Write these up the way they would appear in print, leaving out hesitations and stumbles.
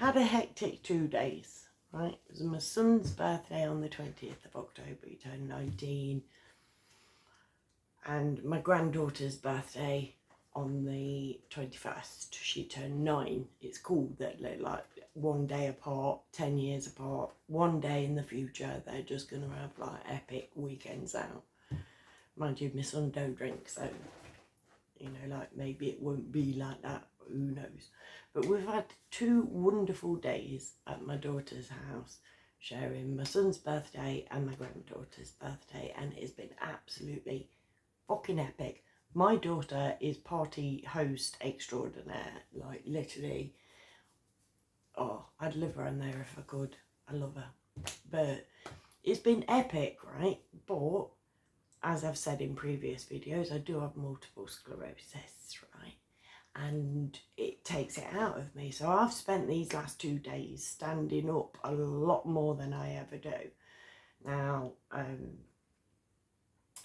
Had a hectic 2 days, right? It was my son's birthday on the 20th of October, he turned 19. And my granddaughter's birthday on the 21st, she turned 9. It's cool that they're like 1 day apart, 10 years apart. One day in the future, they're just going to have like epic weekends out. Mind you, my son don't drink, so, you know, like maybe it won't be like that, who knows. But we've had 2 wonderful days at my daughter's house, sharing my son's birthday and my granddaughter's birthday, and it's been absolutely fucking epic. My daughter is party host extraordinaire, like literally, oh, I'd live around there if I could. I love her. But it's been epic, right? But as I've said in previous videos, I do have multiple sclerosis, right? And it takes it out of me. So I've spent these last 2 days standing up a lot more than I ever do. Now,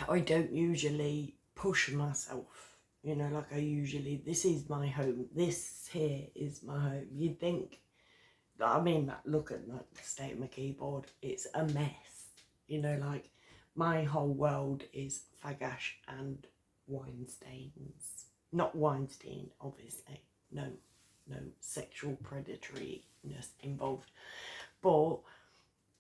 I don't usually push myself, you know, like I usually, this is my home, this here is my home. You'd think, I mean, look at the state of my keyboard, it's a mess, you know, like my whole world is Fagash and Weinsteins. Not Weinstein, obviously, no sexual predatoryness involved, but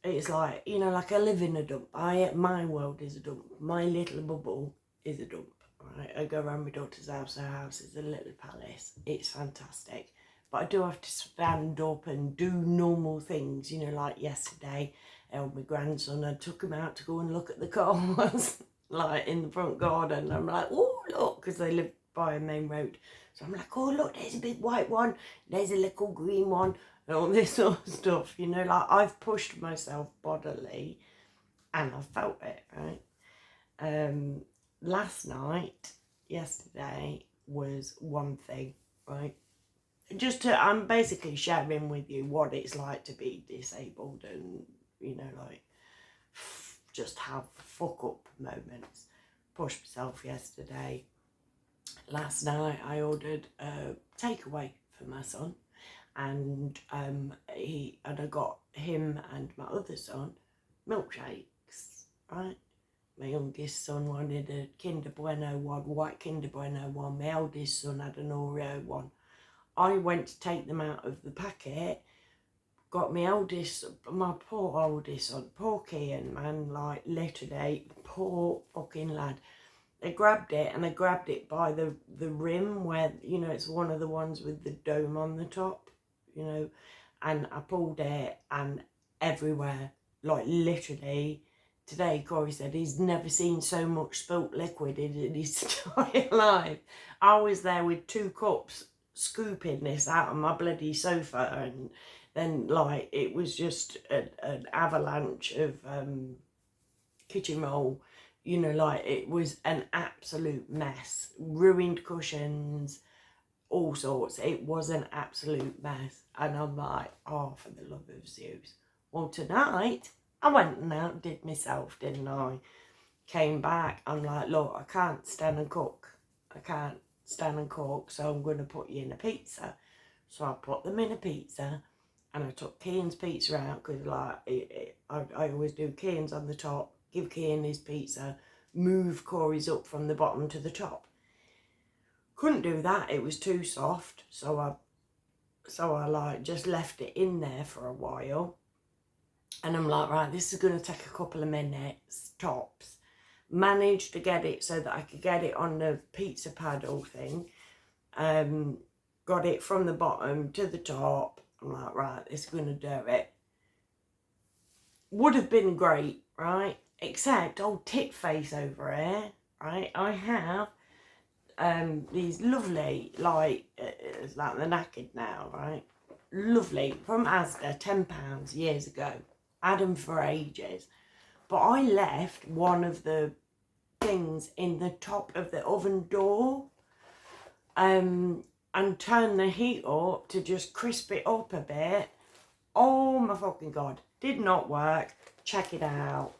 it's like, you know, like I live in a dump. My world is a dump. My little bubble is a dump, right? I go around my daughter's house. Her house is a little palace. It's fantastic. But I do have to stand up and do normal things, you know, like yesterday, I held my grandson. I took him out to go and look at the cars, like in the front garden. I'm like, oh, look, because they live by a main road. So I'm like, oh, look, there's a big white one. There's a little green one. And all this sort of stuff, you know, like I've pushed myself bodily and I felt it, right? Yesterday was one thing, right? I'm basically sharing with you what it's like to be disabled and, you know, like just have fuck up moments. Pushed myself yesterday. Last night I ordered a takeaway for my son. And I got him and my other son milkshakes, right? My youngest son wanted a Kinder Bueno one, white Kinder Bueno one. My eldest son had an Oreo one. I went to take them out of the packet, got my poor oldest son, poor Kian, man, like literally, poor fucking lad. They grabbed it and they grabbed it by the rim where, you know, it's one of the ones with the dome on the top. You know, and I pulled it and everywhere, like literally, today Corey said he's never seen so much spilt liquid in his entire life. I was there with 2 cups scooping this out of my bloody sofa, and then like it was just an avalanche of kitchen roll, you know, like it was an absolute mess, ruined cushions, all sorts. It was an absolute mess. And I'm like, oh, for the love of Zeus. Well, tonight, I went and out and did myself, didn't I? Came back, I'm like, look, I can't stand and cook. I can't stand and cook, so I'm going to put you in a pizza. So I put them in a pizza, and I took Kian's pizza out, because like, I always do Kian's on the top, give Kian his pizza, move Corey's up from the bottom to the top. Couldn't do that, it was too soft, so I like just left it in there for a while, and I'm like, right, this is going to take a couple of minutes tops. Managed to get it so that I could get it on the pizza paddle thing. Got it from the bottom to the top. I'm like, right, this is going to do it. Would have been great, right? Except old tit face over here, right? I have these lovely, like, it's like they're knackered now, right? Lovely, from Asda, £10 years ago. Had them for ages. But I left one of the things in the top of the oven door and turned the heat up to just crisp it up a bit. Oh my fucking God. Did not work. Check it out.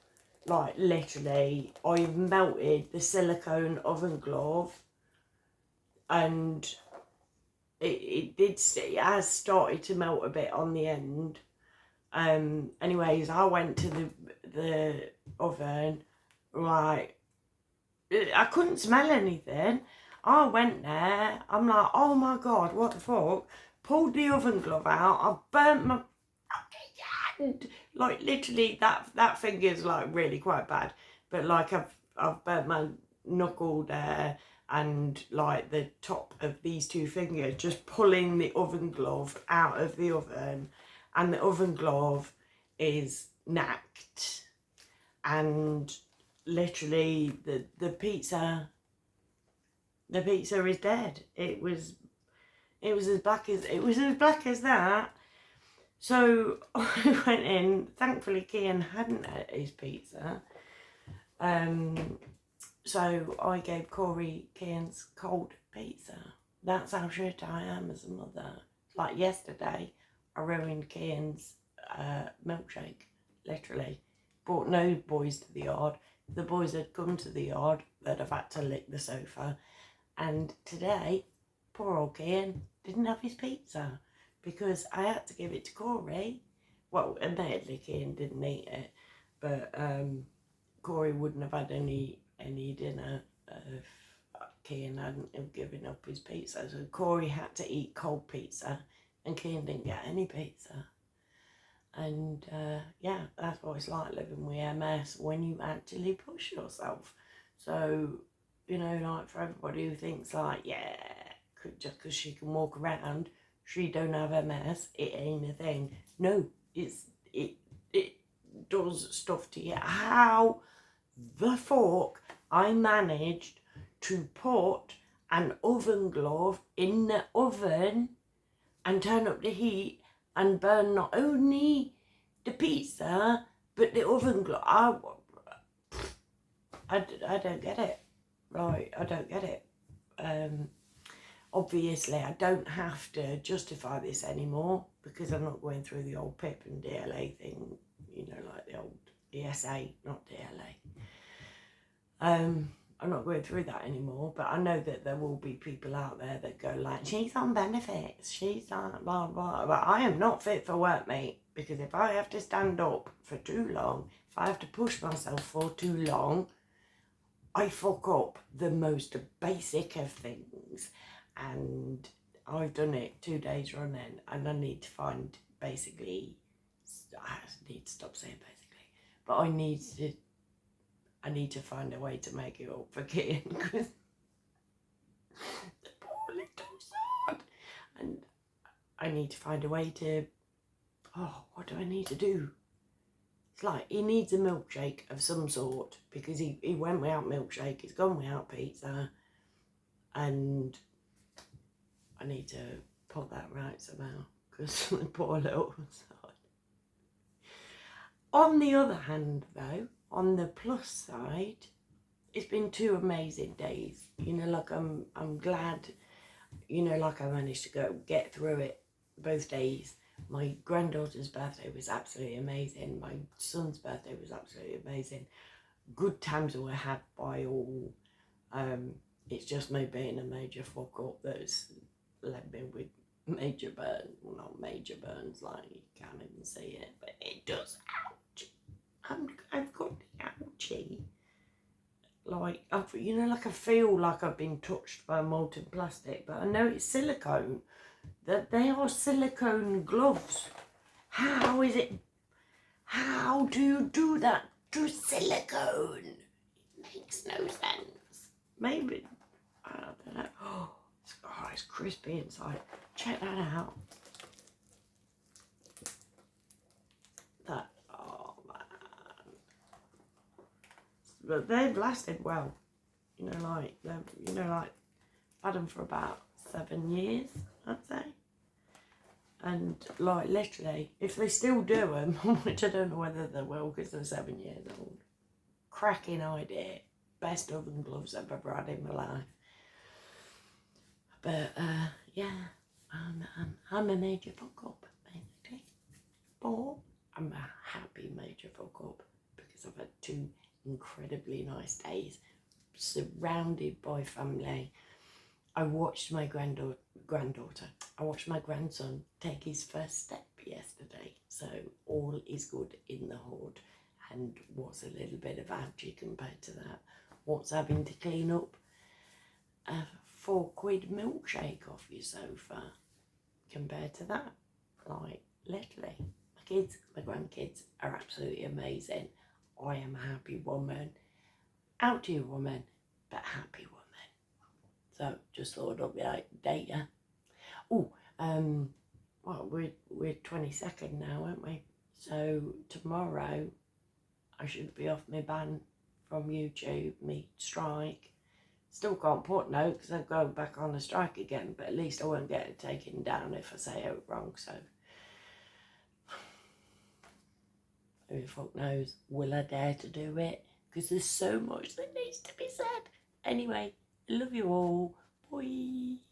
Like, literally, I've melted the silicone oven glove and it has started to melt a bit on the end. Anyways, I went to the oven, right, I couldn't smell anything. I went there, I'm like, oh my god, what the fuck? Pulled the oven glove out, I burnt my fucking hand. Like literally that finger's like really quite bad. But like I've burnt my knuckle there and like the top of these two fingers, just pulling the oven glove out of the oven, and the oven glove is knacked, and literally the pizza is dead. It was as black as that. So I went in. Thankfully, Kian hadn't had his pizza. So I gave Corey Kian's cold pizza. That's how shit I am as a mother. Like yesterday, I ruined Kian's milkshake. Literally, brought no boys to the yard. The boys had come to the yard. They'd have had to lick the sofa. And today, poor old Kian didn't have his pizza because I had to give it to Corey. Well, admittedly, Kian didn't eat it, but Corey wouldn't have had any dinner if Kian hadn't given up his pizza. So Corey had to eat cold pizza, and Kian didn't get any pizza. And yeah, that's what it's like living with MS when you actually push yourself. So, you know, like for everybody who thinks like, yeah, just because she can walk around, she don't have MS, it ain't a thing. No, it does stuff to you. How the fuck I managed to put an oven glove in the oven and turn up the heat and burn not only the pizza but the oven glove. I don't get it. Right, I don't get it. Obviously, I don't have to justify this anymore because I'm not going through the old PIP and DLA thing, you know, like the old ESA, not DLA. I'm not going through that anymore, but I know that there will be people out there that go like, she's on benefits, she's like blah blah, but I am not fit for work, mate, because if I have to stand up for too long, if I have to push myself for too long, I fuck up the most basic of things. And I've done it 2 days running, and I need to find basically, I need to stop saying basically, but I need to find a way to make it up for Kian because the poor little son. And I need to find a way to, what do I need to do? It's like he needs a milkshake of some sort because he went without milkshake, he's gone without pizza, and I need to put that right somehow because the poor little son. On the other hand though, on the plus side, it's been 2 amazing days. You know, like I'm glad, you know, like I managed to get through it both days. My granddaughter's birthday was absolutely amazing. My son's birthday was absolutely amazing. Good times were had by all. It's just me being a major fuck up that's left me with major burns. Well, not major burns, like you can't even see it, but it does. Ouch. I've got the ouchie. Like, you know, like I feel like I've been touched by molten plastic, but I know it's silicone. That they are silicone gloves. How is it? How do you do that to silicone? It makes no sense. Maybe, I don't know. Oh, it's crispy inside. Check that out. Oh man. But they've lasted well. You know, like, like, had them for about 7 years, I'd say. And like literally, if they still do them, which I don't know whether they will because they're 7 years old, cracking idea. Best oven gloves I've ever had in my life. But yeah, I'm a major fuck up basically. But I'm a happy major fuck up because I've had 2 incredibly nice days, surrounded by family. I watched my granddaughter. I watched my grandson take his first step yesterday. So all is good in the hood. And what's a little bit of ouchie compared to that? What's having to clean up a £4 milkshake off your sofa compared to that? Like, literally. My kids, my grandkids are absolutely amazing. I am a happy woman. Out here woman, but happy woman. So just thought I'd update you. Oh, well, we're 22nd now, aren't we? So tomorrow I should be off my ban from YouTube, me strike. Still can't put no because I've gone back on the strike again, but at least I won't get it taken down if I say it wrong. So who the fuck knows? Will I dare to do it? Because there's so much that needs to be said. Anyway, I love you all. Bye.